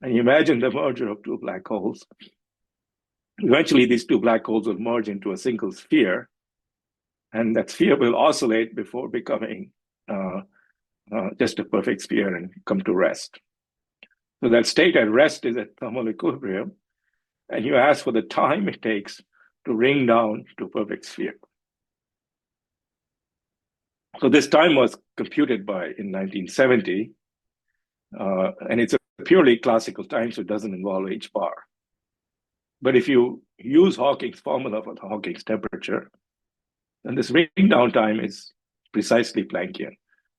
And you imagine the merger of two black holes. Eventually, these two black holes will merge into a single sphere, and that sphere will oscillate before becoming just a perfect sphere and come to rest. So that state at rest is at thermal equilibrium, and you ask for the time it takes to ring down to a perfect sphere. So this time was computed in 1970, and it's a purely classical time, so it doesn't involve H bar. But if you use Hawking's formula for the Hawking's temperature, then this ring down time is precisely Planckian.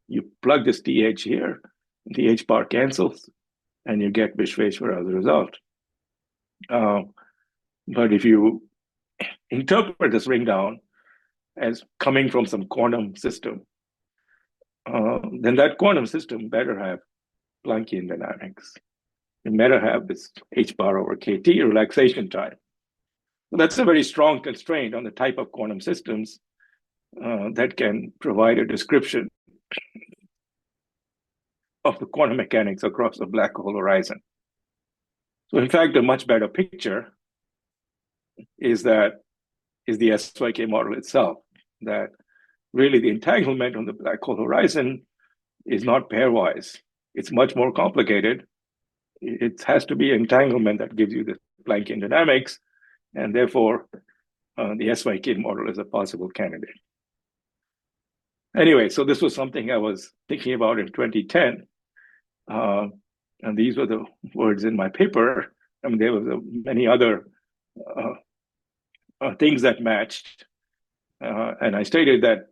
You plug this TH here, the H bar cancels, and you get Vishveshwar as a result. But if you interpret this ring down as coming from some quantum system, then that quantum system better have Planckian dynamics. It better have this H bar over KT relaxation time. So that's a very strong constraint on the type of quantum systems that can provide a description of the quantum mechanics across the black hole horizon. So in fact, a much better picture is the SYK model itself, that really the entanglement on the black hole horizon is not pairwise. It's much more complicated. It has to be entanglement that gives you the Planckian dynamics, and therefore the SYK model is a possible candidate. Anyway, so this was something I was thinking about in 2010. And these were the words in my paper. There were many other things that matched. And I stated that,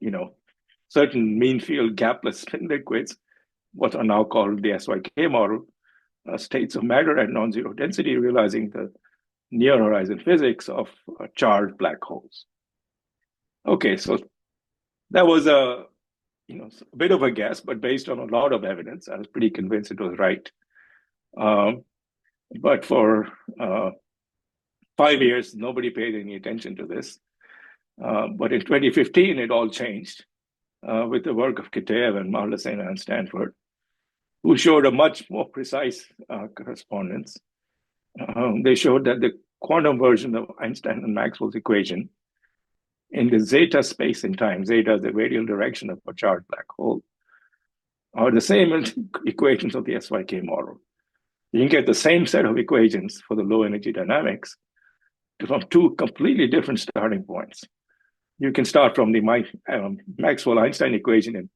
certain mean field gapless spin liquids, what are now called the SYK model, states of matter at non-zero density, realizing the near horizon physics of charged black holes. Okay, so that was a bit of a guess, but based on a lot of evidence, I was pretty convinced it was right. But for 5 years, nobody paid any attention to this. But in 2015, it all changed with the work of Kitaev and Marlasena and Stanford, who showed a much more precise correspondence. They showed that the quantum version of Einstein and Maxwell's equation in the zeta space and time, zeta is the radial direction of a charged black hole, are the same as equations of the SYK model. You can get the same set of equations for the low energy dynamics from two completely different starting points. You can start from the Maxwell-Einstein equation in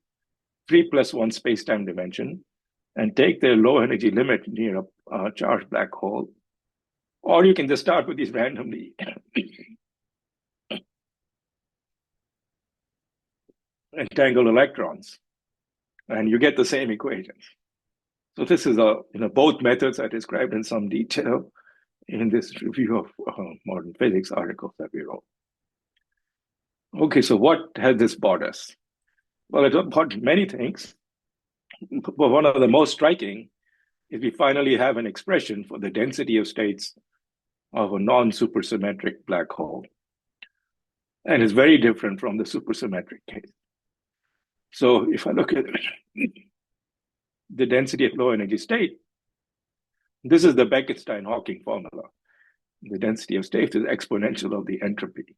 3+1 space-time dimension and take the low energy limit near a charged black hole. Or you can just start with these entangled electrons, and you get the same equations. So this is both methods are described in some detail in this review of modern physics articles that we wrote. Okay, so what has this brought us? Well, it brought many things, but one of the most striking is we finally have an expression for the density of states of a non-supersymmetric black hole. And it's very different from the supersymmetric case. So if I look at the density of low energy state, this is the Bekenstein-Hawking formula. The density of states is exponential of the entropy.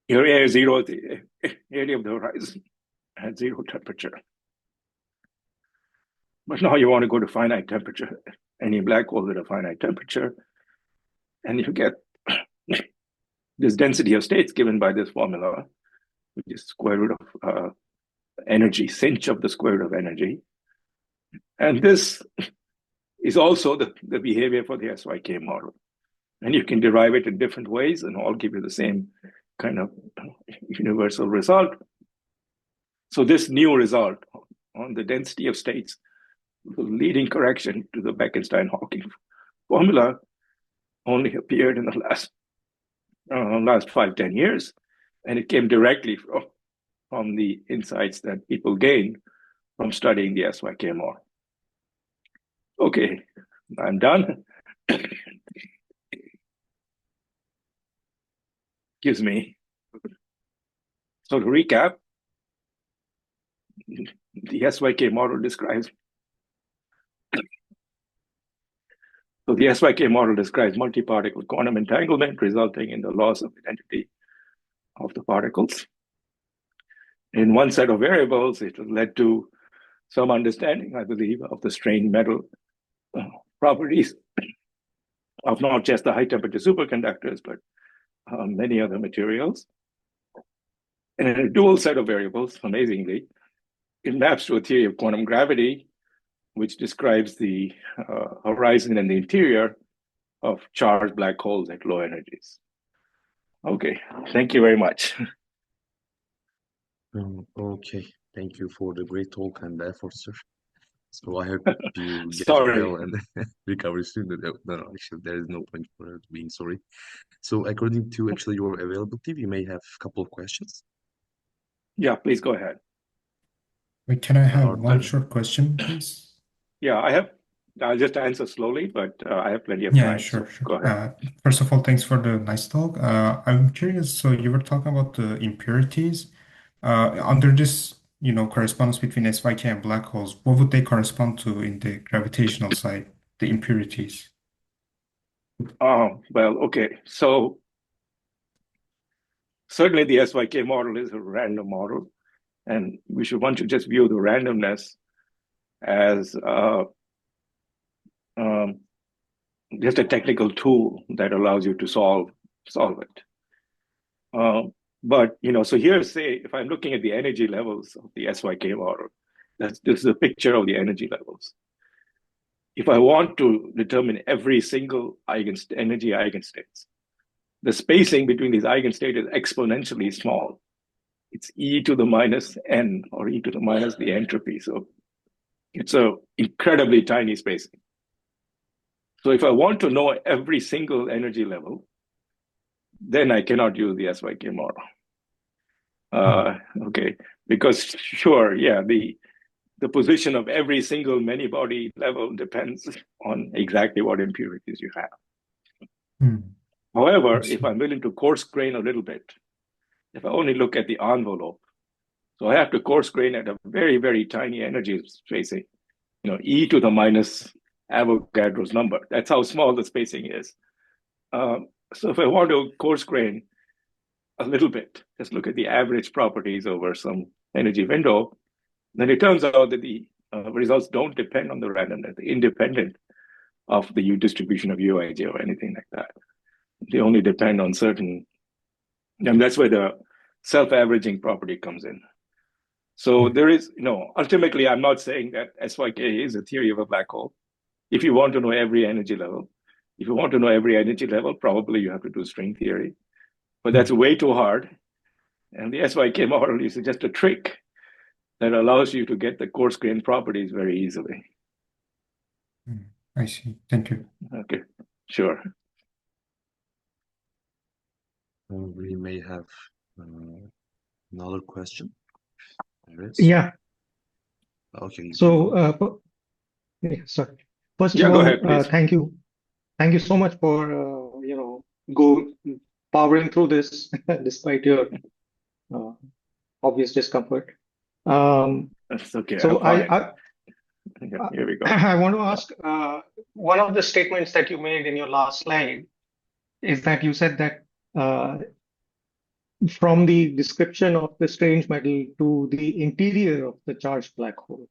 Your air is zero at the area of the horizon at zero temperature. But now you want to go to finite temperature, any black hole at a finite temperature, and you get this density of states given by this formula, which is square root of energy, sinh of the square root of energy. And this is also the behavior for the SYK model. And you can derive it in different ways and all give you the same kind of universal result. So this new result on the density of states, the leading correction to the Bekenstein-Hawking formula, only appeared in the last 5-10 years. And it came directly from the insights that people gained from studying the SYK model. Okay, I'm done. Excuse me. So to recap, the SYK model describes multi-particle quantum entanglement resulting in the loss of identity of the particles. In one set of variables, it led to some understanding, I believe, of the strained metal properties of not just the high temperature superconductors, but many other materials. And in a dual set of variables, amazingly, it maps to a theory of quantum gravity, which describes the horizon and the interior of charged black holes at low energies. Okay, thank you very much. Okay, thank you for the great talk and the effort, sir. So I hope you get Sorry. well and recover soon. No, actually, there is no point for being sorry. So according to actually your availability, we may have a couple of questions. Yeah, please go ahead. Wait, can I have one Arthur? short question, please? Yeah, I'll just answer slowly, but I have plenty of Yeah, time. sure, So sure. go ahead. First of all, thanks for the nice talk. I'm curious, so you were talking about the impurities. Under this, correspondence between SYK and black holes, what would they correspond to in the gravitational side, the impurities? Well, okay. So certainly the SYK model is a random model, and we should want to just view the randomness as just a technical tool that allows you to solve it. But so here, say, if I'm looking at the energy levels of the SYK model, this is a picture of the energy levels. If I want to determine every single energy eigenstates, the spacing between these eigenstates is exponentially small. It's e to the minus n or e to the minus the entropy. So it's a incredibly tiny spacing. So if I want to know every single energy level, then I cannot use the SYK model. Okay, because sure, yeah, the position of every single many-body level depends on exactly what impurities you have. However, if I'm willing to coarse grain a little bit, if I only look at the envelope, so I have to coarse grain at a very, very tiny energy spacing, e to the minus Avogadro's number. That's how small the spacing is. So if I want to coarse grain a little bit, just look at the average properties over some energy window, then it turns out that the results don't depend on the randomness, they're independent of the distribution of Uij or anything like that. They only depend on certain, and that's where the self-averaging property comes in. So there is, ultimately, I'm not saying that SYK is a theory of a black hole. If you want to know every energy level, If you want to know every energy level, probably you have to do string theory, but that's way too hard. And the SYK model is just a trick that allows you to get the coarse-grained properties very easily. I see. Thank you. Okay, sure. We may have another question. There is. Yeah. Okay. You can So, go. yeah, sorry. First Yeah, of go all, ahead, please. thank you. Thank you so much for, powering through this despite your obvious discomfort. That's okay. So I'm fine. Here we go. I want to ask, one of the statements that you made in your last slide is that you said that from the description of the strange metal to the interior of the charged black hole.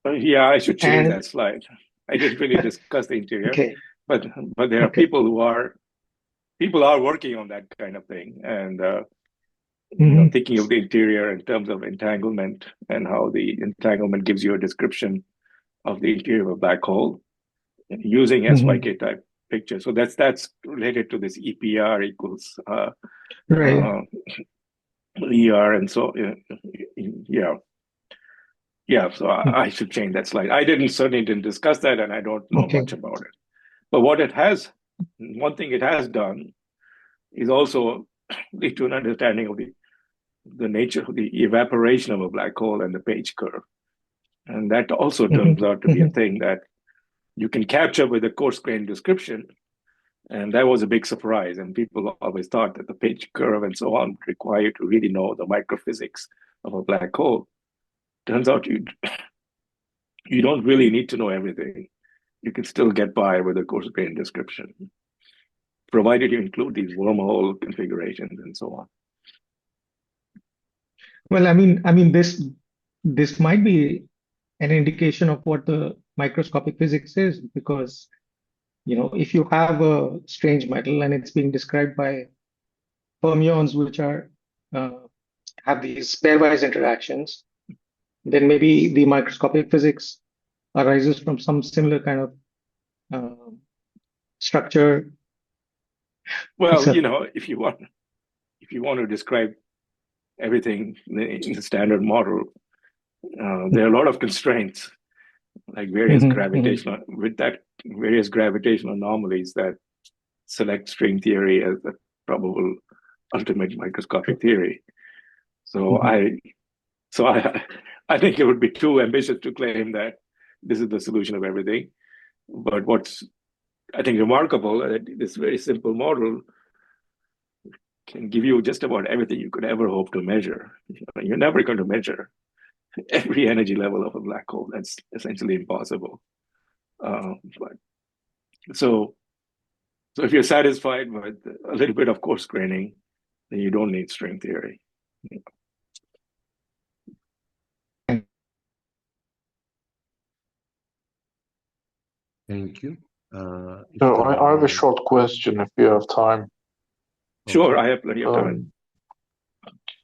Yeah, I should change And that slide. I didn't really discuss the interior, okay, but there are okay. people are working on that kind of thing, and Mhm. thinking of the interior in terms of entanglement and how the entanglement gives you a description of the interior of a black hole using Mhm. SYK type picture. So that's related to this EPR equals Right. ER, and so yeah. So Mm. I should change that slide. I certainly didn't discuss that, and I don't know Okay. much about it. But one thing it has done is also lead to an understanding of the nature of the evaporation of a black hole and the page curve. And that also turns Mhm. out to be a Mhm. thing that you can capture with a coarse-grained description. And that was a big surprise. And people always thought that the page curve and so on require you to really know the microphysics of a black hole. Turns out you don't really need to know everything. You can still get by with a coarse-grained description, provided you include these wormhole configurations and so on. Well, this might be an indication of what the microscopic physics is, because if you have a strange metal and it's being described by fermions which are have these pairwise interactions, then maybe the microscopic physics arises from some similar kind of structure. Well, So, if you want to describe everything in the standard model, there are a lot of constraints, like various mhm, mhm, gravitational anomalies that select string theory as the probable ultimate microscopic theory. So mhm. I think it would be too ambitious to claim that this is the solution of everything. But what's I think remarkable that this very simple model can give you just about everything you could ever hope to measure. You're never going to measure every energy level of a black hole. That's essentially impossible. But so if you're satisfied with a little bit of coarse graining, then you don't need string theory. Thank you. If So there I have a are short question if you have time. Sure, okay. I have plenty of time.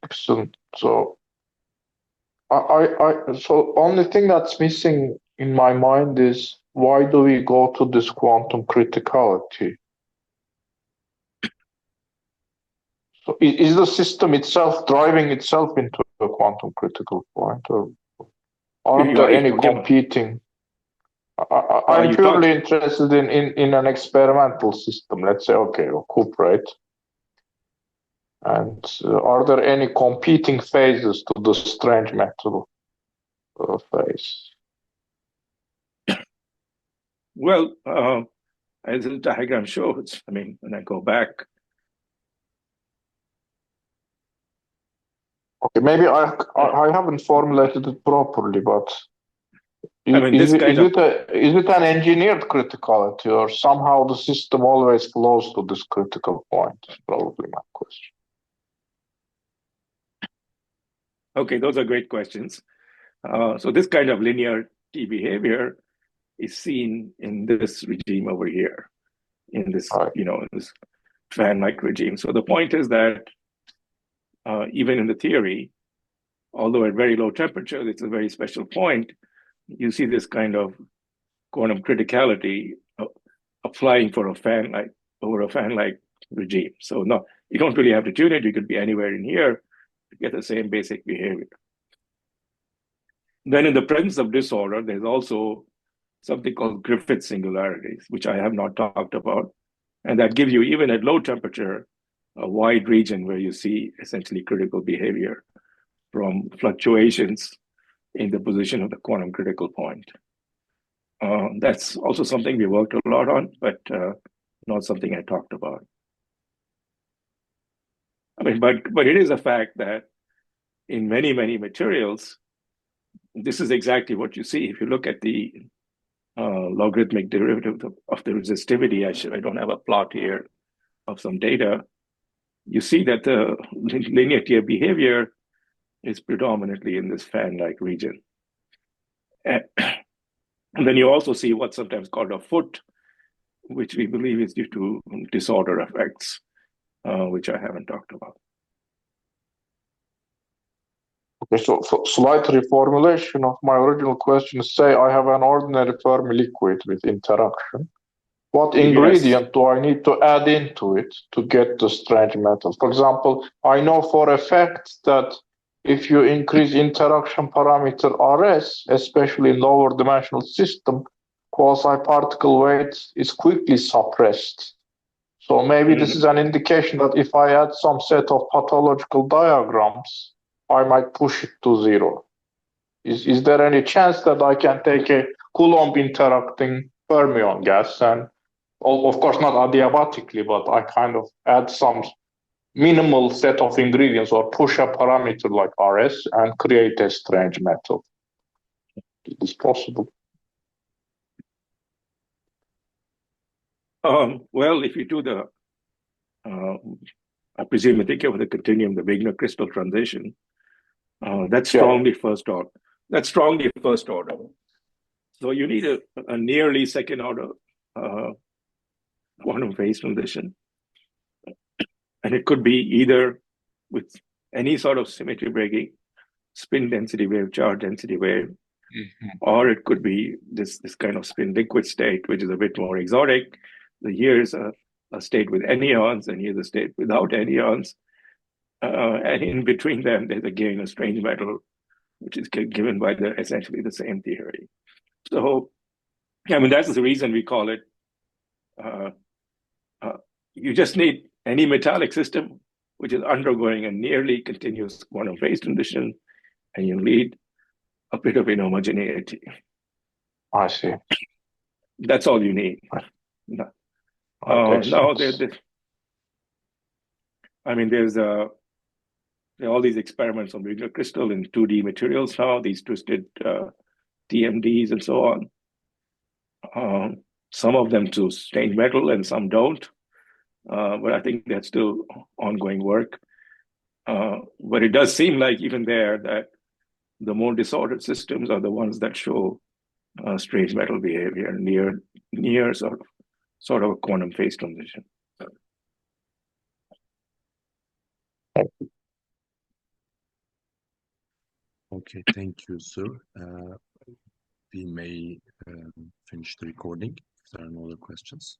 Excellent. So so only thing that's missing in my mind is why do we go to this quantum criticality? So is the system itself driving itself into a quantum critical point, or aren't there Are you any talking about? competing? Are I'm you purely talking? interested in an experimental system. Let's say, okay, a cuprate. And are there any competing phases to the strange metal phase? Well, as the diagram shows, when I go back. Okay, maybe I haven't formulated it properly, but This kind of is it an engineered criticality, or somehow the system always flows to this critical point? Is probably my question. Okay, those are great questions. So this kind of linear T behavior is seen in this regime over here, in this Right. in this fan-like regime. So the point is that even in the theory, although at very low temperature, it's a very special point, you see this kind of quantum criticality applying for a fan-like over a fan-like regime. So no, you don't really have to tune it. You could be anywhere in here to get the same basic behavior. Then in the presence of disorder, there's also something called Griffith singularities, which I have not talked about. And that gives you, even at low temperature, a wide region where you see essentially critical behavior from fluctuations in the position of the quantum critical point. That's also something we worked a lot on, but not something I talked about. I mean, but it is a fact that in many, many materials, this is exactly what you see. If you look at the logarithmic derivative of the resistivity, I don't have a plot here of some data, you see that the linearity of behavior is predominantly in this fan-like region. And then you also see what's sometimes called a foot, which we believe is due to disorder effects, which I haven't talked about. Okay, so slight reformulation of my original question. Say I have an ordinary Fermi liquid with interaction. What ingredient do I need to add into it to get the strange metals? For example, I know for a fact that if you increase interaction parameter Rs, especially in lower dimensional system, quasi-particle weight is quickly suppressed. So maybe this is an indication that if I add some set of pathological diagrams, I might push it to zero. Is there any chance that I can take a Coulomb interacting fermion gas and, of course, not adiabatically, but I kind of add some minimal set of ingredients or push a parameter like Rs and create a strange metal? It is possible. Well, if you do the, I presume you think of the continuum, the Wigner crystal transition, that's strongly first order. That's strongly first order. So you need a nearly second order quantum phase transition. And it could be either with any sort of symmetry breaking, spin density wave, charge density wave, or it could be this kind of spin liquid state, which is a bit more exotic. Here's a state with anyons, and here's a state without anyons. And in between them, there's again a strange metal, which is given by essentially the same theory. So, I mean, that's the reason we call it, you just need any metallic system which is undergoing a nearly continuous quantum phase transition, and you need a bit of inhomogeneity. I see. That's all you need. Now, there's there are all these experiments on Wigner crystal in 2D materials now, these twisted TMDs and so on. Some of them to strange metal and some don't. But I think that's still ongoing work. But it does seem like even there that the more disordered systems are the ones that show strange metal behavior near sort of a quantum phase transition. Okay, thank you, sir. We may finish the recording if there are no other questions.